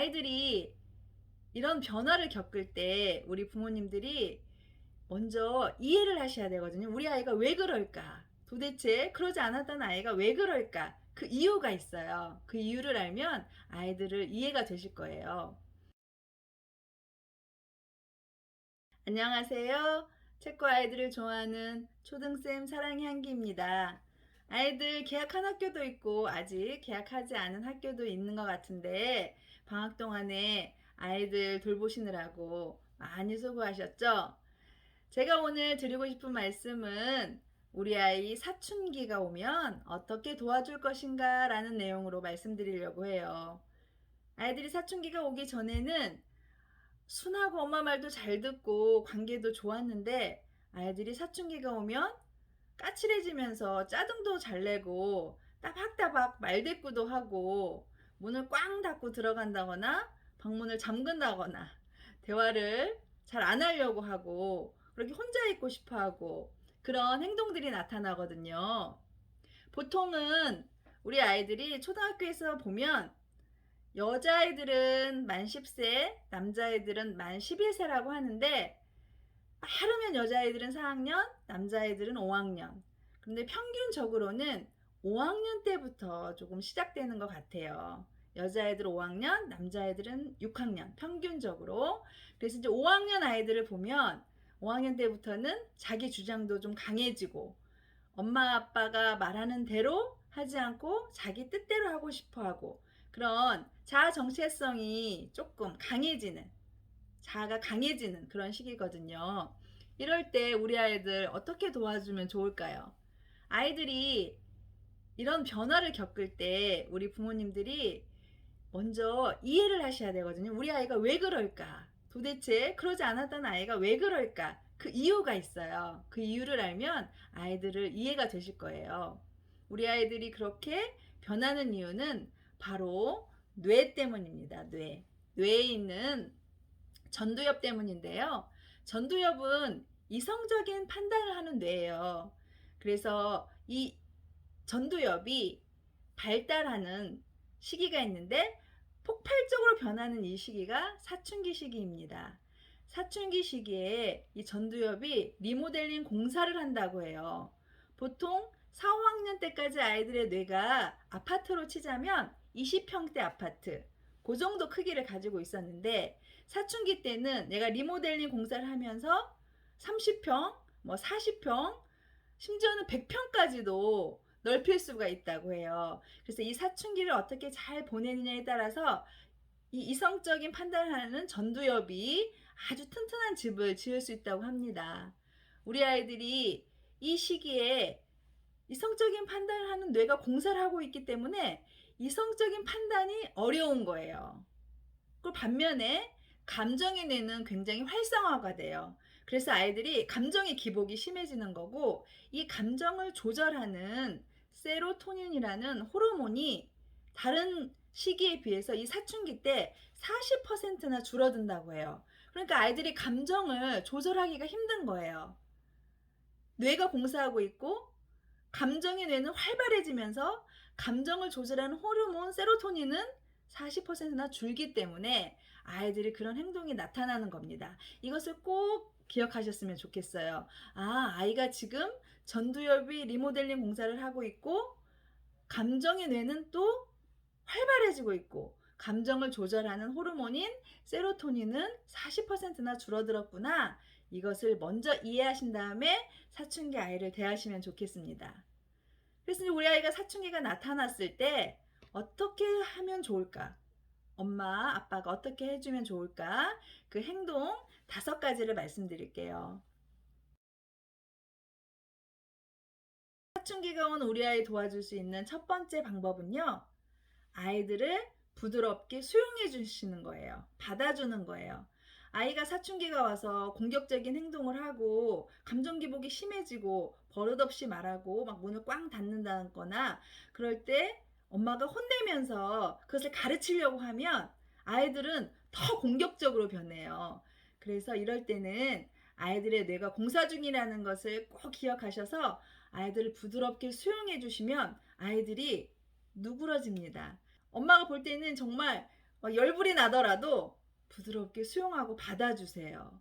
아이들이 이런 변화를 겪을 때 우리 부모님들이 먼저 이해를 하셔야 되거든요. 우리 아이가 왜 그럴까? 도대체 그러지 않았던 아이가 왜 그럴까? 그 이유가 있어요. 그 이유를 알면 아이들을 이해가 되실 거예요. 안녕하세요. 책과 아이들을 좋아하는 초등쌤 사랑의 향기입니다. 아이들 개학한 학교도 있고 아직 개학하지 않은 학교도 있는 것 같은데 방학 동안에 아이들 돌보시느라고 많이 수고하셨죠? 제가 오늘 드리고 싶은 말씀은 우리 아이 사춘기가 오면 어떻게 도와줄 것인가 라는 내용으로 말씀드리려고 해요. 아이들이 사춘기가 오기 전에는 순하고 엄마 말도 잘 듣고 관계도 좋았는데 아이들이 사춘기가 오면 까칠해지면서 짜증도 잘 내고 따박따박 말대꾸도 하고 문을 꽝 닫고 들어간다거나 방문을 잠근다거나 대화를 잘 안 하려고 하고 그렇게 혼자 있고 싶어 하고 그런 행동들이 나타나거든요. 보통은 우리 아이들이 초등학교에서 보면 여자아이들은 만 10세, 남자아이들은 만 11세라고 하는데 빠르면 여자아이들은 4학년, 남자아이들은 5학년. 그런데 평균적으로는 5학년 때부터 조금 시작되는 것 같아요. 여자아이들 5학년, 남자아이들은 6학년, 평균적으로. 그래서 이제 5학년 아이들을 보면 5학년 때부터는 자기 주장도 좀 강해지고 엄마 아빠가 말하는 대로 하지 않고 자기 뜻대로 하고 싶어 하고 그런 자아 정체성이 조금 강해지는 자아가 강해지는 그런 시기거든요. 이럴 때 우리 아이들 어떻게 도와주면 좋을까요? 아이들이 이런 변화를 겪을 때 우리 부모님들이 먼저 이해를 하셔야 되거든요. 우리 아이가 왜 그럴까? 도대체 그러지 않았던 아이가 왜 그럴까? 그 이유가 있어요. 그 이유를 알면 아이들을 이해가 되실 거예요. 우리 아이들이 그렇게 변하는 이유는 바로 뇌 때문입니다. 뇌. 뇌에 있는 전두엽 때문인데요. 전두엽은 이성적인 판단을 하는 뇌예요. 그래서 이 전두엽이 발달하는 시기가 있는데 폭발적으로 변하는 이 시기가 사춘기 시기입니다. 사춘기 시기에 이 전두엽이 리모델링 공사를 한다고 해요. 보통 4, 5학년 때까지 아이들의 뇌가 아파트로 치자면 20평대 아파트, 그 정도 크기를 가지고 있었는데 사춘기 때는 내가 리모델링 공사를 하면서 30평, 뭐 40평, 심지어는 100평까지도 넓힐 수가 있다고 해요. 그래서 이 사춘기를 어떻게 잘 보내느냐에 따라서 이 이성적인 판단을 하는 전두엽이 아주 튼튼한 집을 지을 수 있다고 합니다. 우리 아이들이 이 시기에 이성적인 판단을 하는 뇌가 공사를 하고 있기 때문에 이성적인 판단이 어려운 거예요. 그 반면에 감정의 뇌는 굉장히 활성화가 돼요. 그래서 아이들이 감정의 기복이 심해지는 거고 이 감정을 조절하는 세로토닌이라는 호르몬이 다른 시기에 비해서 이 사춘기 때 40%나 줄어든다고 해요. 그러니까 아이들이 감정을 조절하기가 힘든 거예요. 뇌가 공사하고 있고 감정의 뇌는 활발해지면서 감정을 조절하는 호르몬 세로토닌은 40%나 줄기 때문에 아이들이 그런 행동이 나타나는 겁니다. 이것을 꼭 기억하셨으면 좋겠어요. 아, 아이가 지금 전두엽이 리모델링 공사를 하고 있고 감정의 뇌는 또 활발해지고 있고 감정을 조절하는 호르몬인 세로토닌은 40%나 줄어들었구나. 이것을 먼저 이해하신 다음에 사춘기 아이를 대하시면 좋겠습니다. 그래서 우리 아이가 사춘기가 나타났을 때 어떻게 하면 좋을까? 엄마, 아빠가 어떻게 해주면 좋을까? 그 행동 5가지를 말씀드릴게요. 사춘기가 온 우리 아이 도와줄 수 있는 첫 번째 방법은요. 아이들을 부드럽게 수용해 주시는 거예요. 받아주는 거예요. 아이가 사춘기가 와서 공격적인 행동을 하고 감정 기복이 심해지고 버릇없이 말하고 막 문을 꽝 닫는다거나 그럴 때 엄마가 혼내면서 그것을 가르치려고 하면 아이들은 더 공격적으로 변해요. 그래서 이럴 때는 아이들의 뇌가 공사 중이라는 것을 꼭 기억하셔서 아이들을 부드럽게 수용해 주시면 아이들이 누그러집니다. 엄마가 볼 때는 정말 막 열불이 나더라도 부드럽게 수용하고 받아주세요.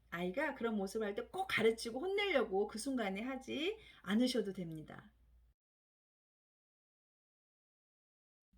아이가 그런 모습을 할 때 꼭 가르치고 혼내려고 그 순간에 하지 않으셔도 됩니다.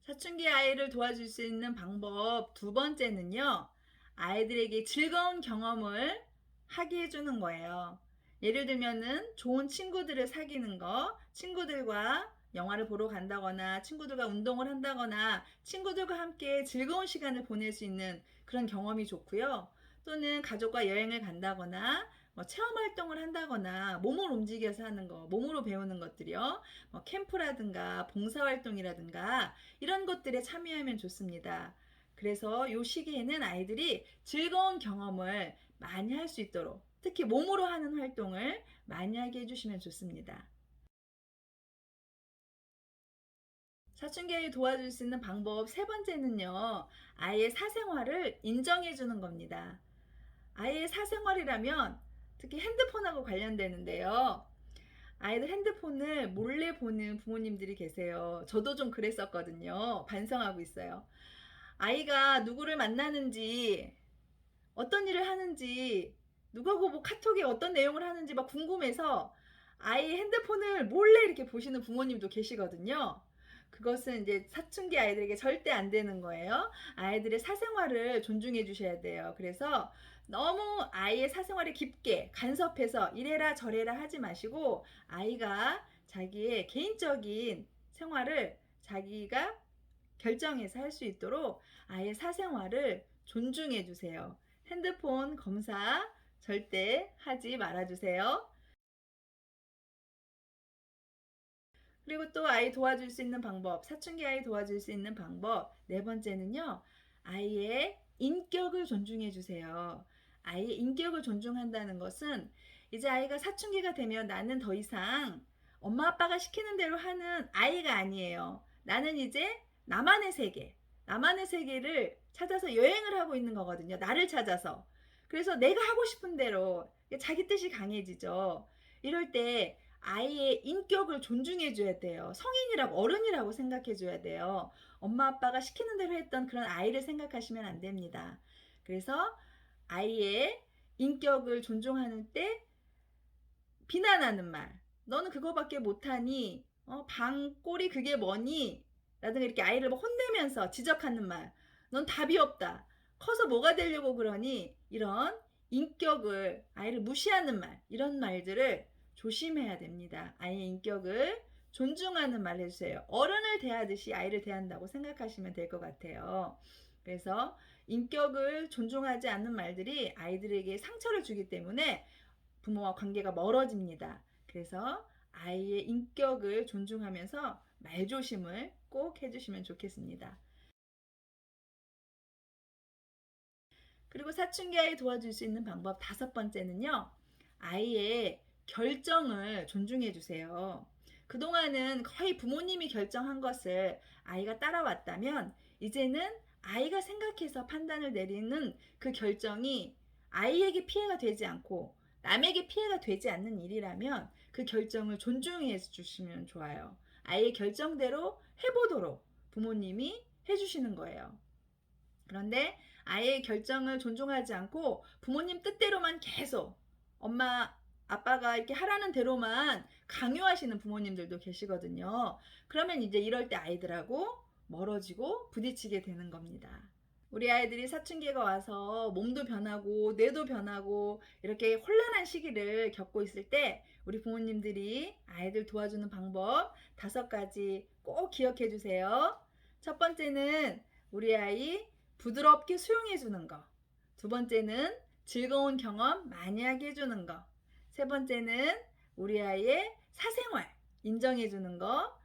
사춘기 아이를 도와줄 수 있는 방법 두 번째는요, 아이들에게 즐거운 경험을 하게 해주는 거예요. 예를 들면은 좋은 친구들을 사귀는 거, 친구들과 영화를 보러 간다거나, 친구들과 운동을 한다거나, 친구들과 함께 즐거운 시간을 보낼 수 있는 그런 경험이 좋고요. 또는 가족과 여행을 간다거나, 뭐 체험 활동을 한다거나, 몸을 움직여서 하는 거, 몸으로 배우는 것들이요. 뭐 캠프라든가, 봉사활동이라든가, 이런 것들에 참여하면 좋습니다. 그래서 이 시기에는 아이들이 즐거운 경험을 많이 할 수 있도록 특히 몸으로 하는 활동을 많이 하게 해주시면 좋습니다. 사춘기를 도와줄 수 있는 방법 세 번째는요, 아이의 사생활을 인정해 주는 겁니다. 아이의 사생활이라면 특히 핸드폰하고 관련되는데요. 아이들 핸드폰을 몰래 보는 부모님들이 계세요. 저도 좀 그랬었거든요. 반성하고 있어요. 아이가 누구를 만나는지, 어떤 일을 하는지, 누구하고 뭐 카톡에 어떤 내용을 하는지 막 궁금해서 아이 핸드폰을 몰래 이렇게 보시는 부모님도 계시거든요. 그것은 이제 사춘기 아이들에게 절대 안 되는 거예요. 아이들의 사생활을 존중해 주셔야 돼요. 그래서 너무 아이의 사생활에 깊게 간섭해서 이래라 저래라 하지 마시고 아이가 자기의 개인적인 생활을 자기가 결정해서 할 수 있도록 아이의 사생활을 존중해 주세요. 핸드폰 검사 절대 하지 말아 주세요. 그리고 또 아이 도와줄 수 있는 방법, 사춘기 아이 도와줄 수 있는 방법, 네 번째는요, 아이의 인격을 존중해 주세요. 아이의 인격을 존중한다는 것은 이제 아이가 사춘기가 되면 나는 더 이상 엄마 아빠가 시키는 대로 하는 아이가 아니에요. 나는 이제 나만의 세계, 나만의 세계를 찾아서 여행을 하고 있는 거거든요. 나를 찾아서. 그래서 내가 하고 싶은 대로 자기 뜻이 강해지죠. 이럴 때 아이의 인격을 존중해 줘야 돼요. 성인이라고 어른이라고 생각해 줘야 돼요. 엄마 아빠가 시키는 대로 했던 그런 아이를 생각하시면 안 됩니다. 그래서 아이의 인격을 존중하는 때 비난하는 말, 너는 그거밖에 못하니, 방 꼴이 그게 뭐니? 라든가 이렇게 아이를 혼내면서 지적하는 말, 넌 답이 없다. 커서 뭐가 되려고 그러니? 이런 인격을, 아이를 무시하는 말, 이런 말들을 조심해야 됩니다. 아이의 인격을 존중하는 말 해주세요. 어른을 대하듯이 아이를 대한다고 생각하시면 될 것 같아요. 그래서 인격을 존중하지 않는 말들이 아이들에게 상처를 주기 때문에 부모와 관계가 멀어집니다. 그래서 아이의 인격을 존중하면서 말조심을 꼭 해주시면 좋겠습니다. 그리고 사춘기 아이 도와줄 수 있는 방법 다섯 번째는요, 아이의 결정을 존중해 주세요. 그동안은 거의 부모님이 결정한 것을 아이가 따라왔다면, 이제는 아이가 생각해서 판단을 내리는 그 결정이 아이에게 피해가 되지 않고 남에게 피해가 되지 않는 일이라면 그 결정을 존중해 주시면 좋아요. 아이의 결정대로 해보도록 부모님이 해주시는 거예요. 그런데 아이의 결정을 존중하지 않고 부모님 뜻대로만 계속 엄마, 아빠가 이렇게 하라는 대로만 강요하시는 부모님들도 계시거든요. 그러면 이제 이럴 때 아이들하고 멀어지고 부딪히게 되는 겁니다. 우리 아이들이 사춘기가 와서 몸도 변하고 뇌도 변하고 이렇게 혼란한 시기를 겪고 있을 때 우리 부모님들이 아이들 도와주는 방법 다섯 가지 꼭 기억해 주세요. 첫 번째는 우리 아이 부드럽게 수용해 주는 거. 두 번째는 즐거운 경험 많이 하게 해주는 거. 세 번째는 우리 아이의 사생활 인정해 주는 거.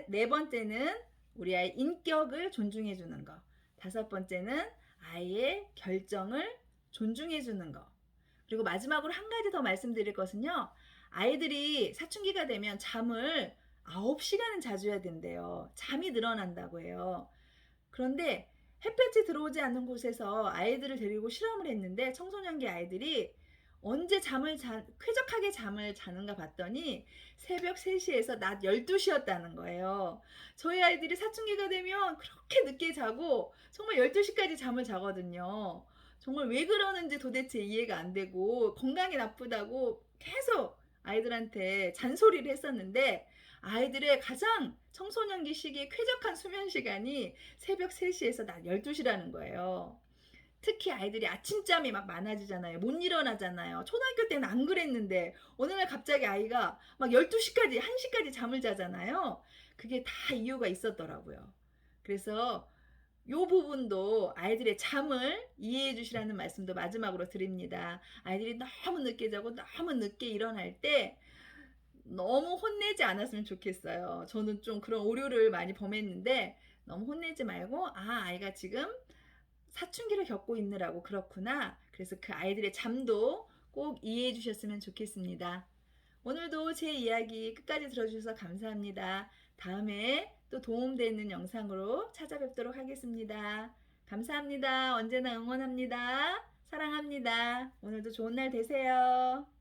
네 번째는 우리 아이 인격을 존중해 주는 거. 다섯 번째는 아이의 결정을 존중해 주는 거. 그리고 마지막으로 한 가지 더 말씀드릴 것은요. 아이들이 사춘기가 되면 잠을 9시간은 자줘야 된대요. 잠이 늘어난다고 해요. 그런데 햇볕이 들어오지 않는 곳에서 아이들을 데리고 실험을 했는데 청소년기 아이들이 언제 쾌적하게 잠을 자는가 봤더니 새벽 3시에서 낮 12시였다는 거예요. 저희 아이들이 사춘기가 되면 그렇게 늦게 자고 정말 12시까지 잠을 자거든요. 정말 왜 그러는지 도대체 이해가 안 되고 건강이 나쁘다고 계속 아이들한테 잔소리를 했었는데 아이들의 가장 청소년기 시기에 쾌적한 수면 시간이 새벽 3시에서 낮 12시라는 거예요. 특히 아이들이 아침잠이 막 많아지잖아요. 못 일어나잖아요. 초등학교 때는 안 그랬는데 어느 날 갑자기 아이가 막 12시까지, 1시까지 잠을 자잖아요. 그게 다 이유가 있었더라고요. 그래서 요 부분도 아이들의 잠을 이해해 주시라는 말씀도 마지막으로 드립니다. 아이들이 너무 늦게 자고 너무 늦게 일어날 때 너무 혼내지 않았으면 좋겠어요. 저는 좀 그런 오류를 많이 범했는데 너무 혼내지 말고 아이가 지금 사춘기를 겪고 있느라고 그렇구나. 그래서 그 아이들의 잠도 꼭 이해해 주셨으면 좋겠습니다. 오늘도 제 이야기 끝까지 들어주셔서 감사합니다. 다음에 또 도움되는 영상으로 찾아뵙도록 하겠습니다. 감사합니다. 언제나 응원합니다. 사랑합니다. 오늘도 좋은 날 되세요.